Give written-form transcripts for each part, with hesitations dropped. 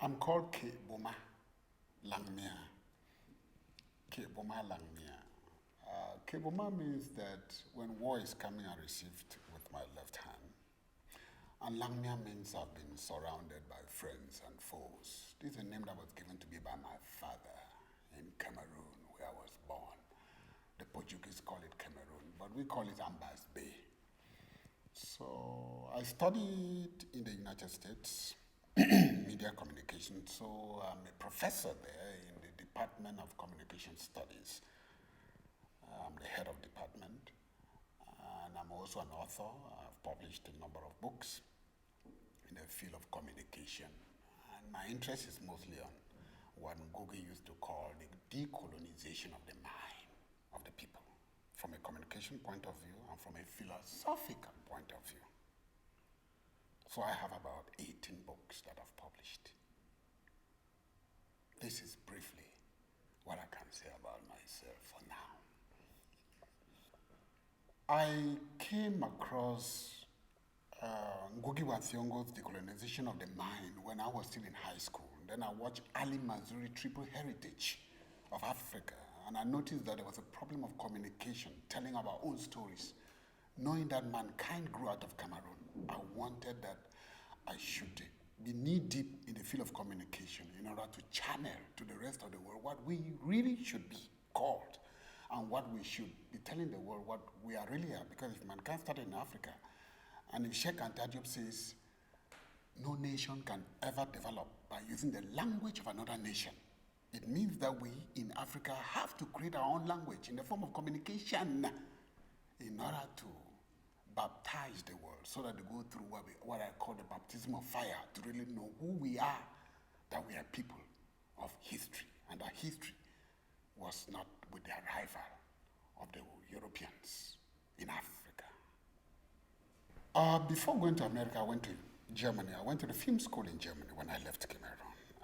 I'm called K. Boma Langmia. K. Boma Langmia. K. Boma means that when war is coming, I received with my left hand. And Langmia means I've been surrounded by friends and foes. This is a name that was given to me by my father in Cameroon, where I was born. The Portuguese call it Cameroon, but we call it Ambas Bay. So I studied in the United States, media communication, so I'm a professor there in the Department of Communication Studies. I'm the head of department, and I'm also an author. I've published a number of books in the field of communication. And my interest is mostly on what Ngugi used to call the decolonization of the mind of the people, from a communication point of view and from a philosophical point of view. So I have about 18 books that I've published. This is briefly what I can say about myself for now. I came across Ngugi wa Thiong'o's Decolonization of the Mind when I was still in high school. Then I watched Ali Mazrui Triple Heritage of Africa, and I noticed that there was a problem of communication, telling our own stories. Knowing that mankind grew out of Cameroon, I wanted that I should be knee-deep in the field of communication in order to channel to the rest of the world what we really should be called and what we should be telling the world what we are really are. Because if mankind started in Africa, and if Sheikh Anta Diop says no nation can ever develop by using the language of another nation, it means that we in Africa have to create our own language in the form of communication in order to baptize the world so that they go through what I call the baptism of fire to really know who we are, that we are people of history, and that history was not with the arrival of the Europeans in Africa. Before going to America, I went to Germany. I went to the film school in Germany when I left Cameroon.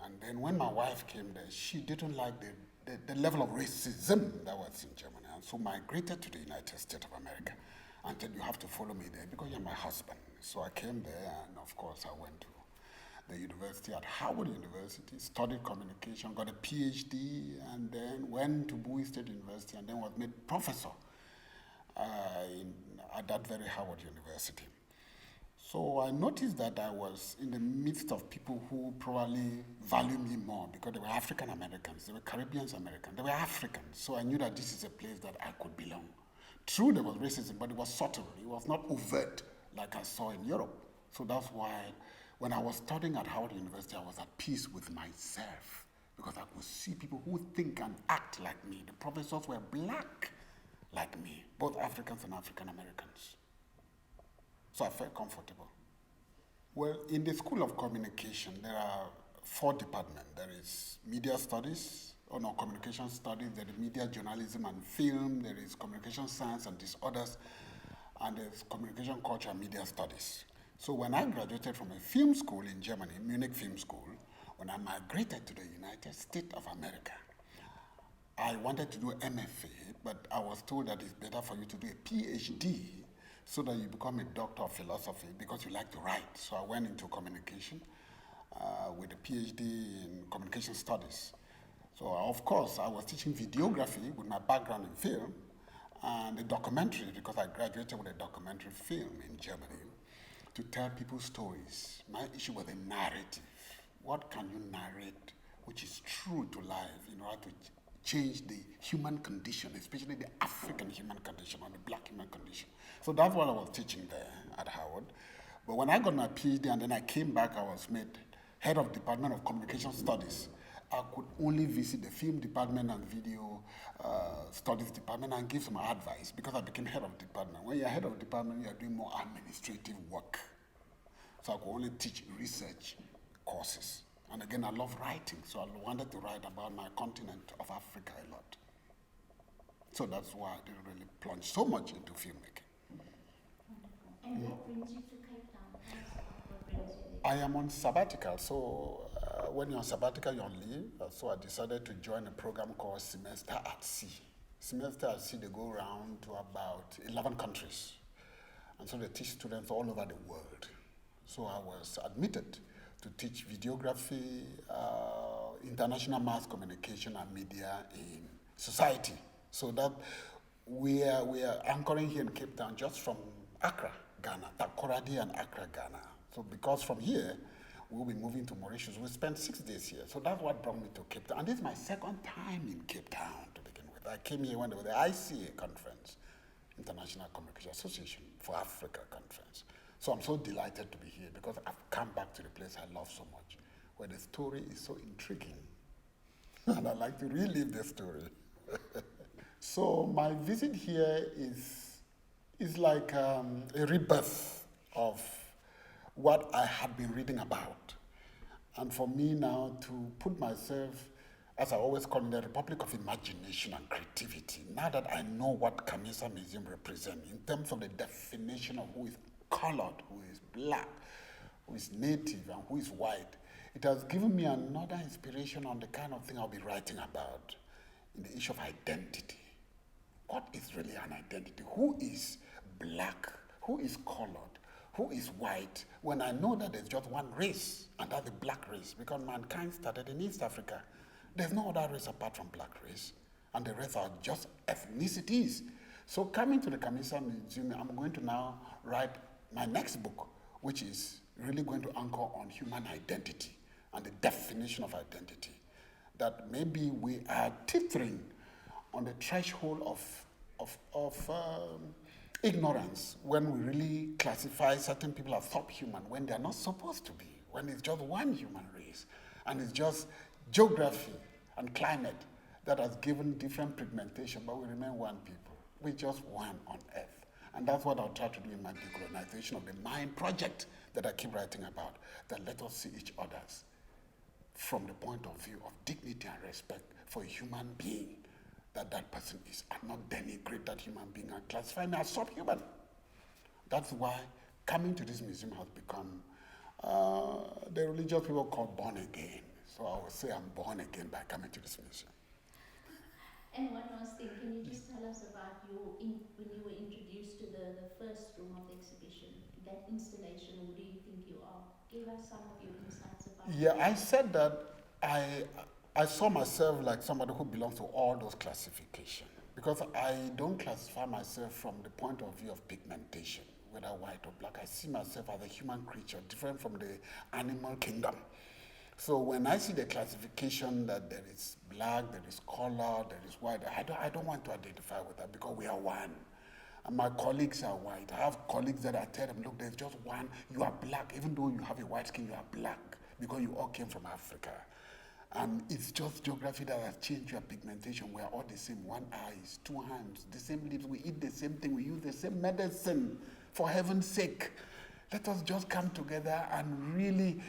And then when my wife came there, she didn't like the level of racism that was in Germany. And so migrated to the United States of America and said, you have to follow me there because you're my husband. So I came there, and of course I went to the university at Howard University, studied communication, got a PhD, and then went to Bowie State University, and then was made professor at that very Howard University. So I noticed that I was in the midst of people who probably value me more because they were African Americans, they were Caribbean Americans, they were Africans. So I knew that this is a place that I could belong. True, there was racism, but it was subtle. It was not overt like I saw in Europe. So that's why when I was studying at Howard University, I was at peace with myself because I could see people who think and act like me. The professors were black like me, both Africans and African Americans. So I felt comfortable. Well, in the School of Communication, there are 4 departments. There is media studies, communication studies, there is media journalism and film, there is communication science and disorders, and there's communication culture and media studies. So when I graduated from a film school in Germany, Munich Film School, when I migrated to the United States of America, I wanted to do MFA, but I was told that it's better for you to do a PhD so that you become a doctor of philosophy because you like to write. So I went into communication with a PhD in communication studies. So of course, I was teaching videography with my background in film and a documentary because I graduated with a documentary film in Germany to tell people stories. My issue was a narrative. What can you narrate which is true to life in order to change the human condition, especially the African human condition or the black human condition? So that's what I was teaching there at Howard. But when I got my PhD and then I came back, I was made head of Department of Communication Studies. I could only visit the film department and video studies department and give some advice because I became head of department. When you're head of department, you're doing more administrative work. So I could only teach research courses. And again, I love writing, so I wanted to write about my continent of Africa a lot. So that's why I didn't really plunge so much into filmmaking. And what brings you to Cape Town? What brings you there? I am on sabbatical, so when you're on sabbatical, you're on leave. So I decided to join a program called Semester at Sea. Semester at Sea, they go around to about 11 countries. And so they teach students all over the world. So I was admitted to teach videography, international mass communication and media in society. So that we are anchoring here in Cape Town just from Accra, Ghana, Takoradi and Accra, Ghana. So because from here, we'll be moving to Mauritius. We spent 6 days here. So that's what brought me to Cape Town. And this is my second time in Cape Town to begin with. I came here when there was the ICA conference, International Communication Association for Africa conference. So I'm so delighted to be here because I've come back to the place I love so much, where the story is so intriguing. And I'd like to relive the story. So my visit here is like a rebirth of what I had been reading about. And for me now to put myself, as I always call it, the Republic of Imagination and Creativity, now that I know what Camisa Museum represents in terms of the definition of who is colored, who is black, who is native, and who is white, it has given me another inspiration on the kind of thing I'll be writing about in the issue of identity. What is really an identity? Who is black? Who is colored? Who is white? When I know that there's just one race, and that's the black race, because mankind started in East Africa. There's no other race apart from black race, and the rest are just ethnicities. So coming to the Camisa Museum, I'm going to now write my next book, which is really going to anchor on human identity and the definition of identity. That maybe we are teetering on the threshold of ignorance when we really classify certain people as subhuman when they're not supposed to be, when it's just one human race, and it's just geography and climate that has given different pigmentation, but we remain one people. We're just one on earth. And that's what I'll try to do in my decolonization of the mind project that I keep writing about, that let us see each other's from the point of view of dignity and respect for a human being that person is, and not denigrate that human being and classify me as subhuman. That's why coming to this museum has become the religious people call born again. So I would say I'm born again by coming to this museum. And one last thing, can you just tell us about when you were introduced to the first room of the exhibition, that installation, who do you think you are? Give us some of your insights about Yeah, I said that I saw myself like somebody who belongs to all those classifications, because I don't classify myself from the point of view of pigmentation, whether white or black. I see myself as a human creature, different from the animal kingdom. So when I see the classification that there is black, there is color, there is white, I don't want to identify with that because we are one. And my colleagues are white. I have colleagues that I tell them, look, there's just one. You are black. Even though you have a white skin, you are black because you all came from Africa. And it's just geography that has changed your pigmentation. We are all the same. One eyes, two hands, the same lips. We eat the same thing. We use the same medicine. For heaven's sake, let us just come together and really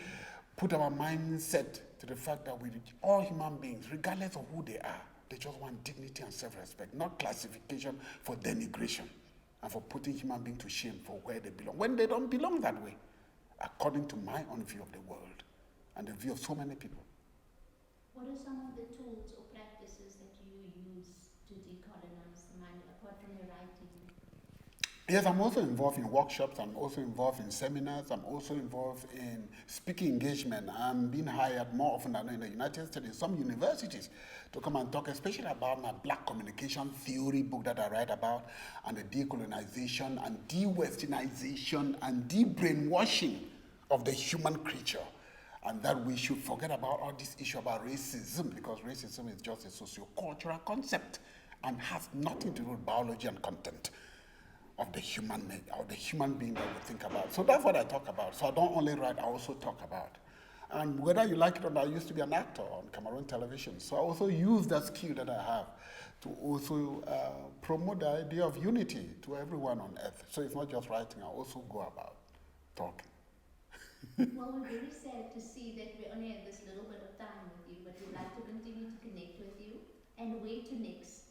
put our mindset to the fact that we all human beings, regardless of who they are, they just want dignity and self-respect, not classification for denigration and for putting human beings to shame for where they belong, when they don't belong that way, according to my own view of the world and the view of so many people. What are some of the tools or practices that you use to decolonize the mind, apart from your writing? Yes, I'm also involved in workshops. I'm also involved in seminars. I'm also involved in speaking engagement. I'm being hired more often than in the United States in some universities to come and talk, especially about my black communication theory book that I write about, and the decolonization and de-westernization and de-brainwashing of the human creature. And that we should forget about all this issue about racism, because racism is just a socio-cultural concept and has nothing to do with biology and content of the human being that we think about. So that's what I talk about. So I don't only write, I also talk about. And whether you like it or not, I used to be an actor on Cameroon television. So I also use that skill that I have to also promote the idea of unity to everyone on earth. So it's not just writing, I also go about talking. Well, we're very sad to see that we only have this little bit of time with you, but we'd like to continue to connect with you. And where to next?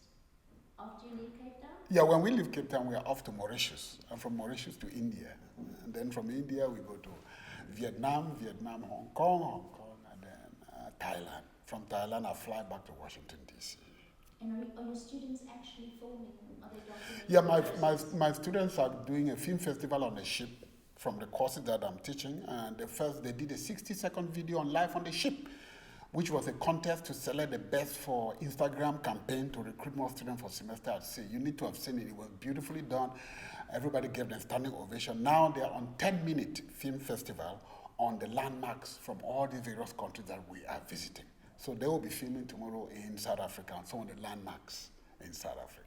After you leave Cape Town? Yeah, when we leave Cape Town, we are off to Mauritius, and from Mauritius to India. And then from India, we go to Vietnam, Hong Kong, and then Thailand. From Thailand, I fly back to Washington, D.C. And are your students actually filming? Are they documenting? Yeah, my students are doing a film festival on a ship from the courses that I'm teaching. And they did a 60-second video on life on the ship, which was a contest to select the best for Instagram campaign to recruit more students for semester at sea. You need to have seen it. It was beautifully done. Everybody gave them standing ovation. Now they're on 10-minute film festival on the landmarks from all the various countries that we are visiting. So they will be filming tomorrow in South Africa on some of the landmarks in South Africa.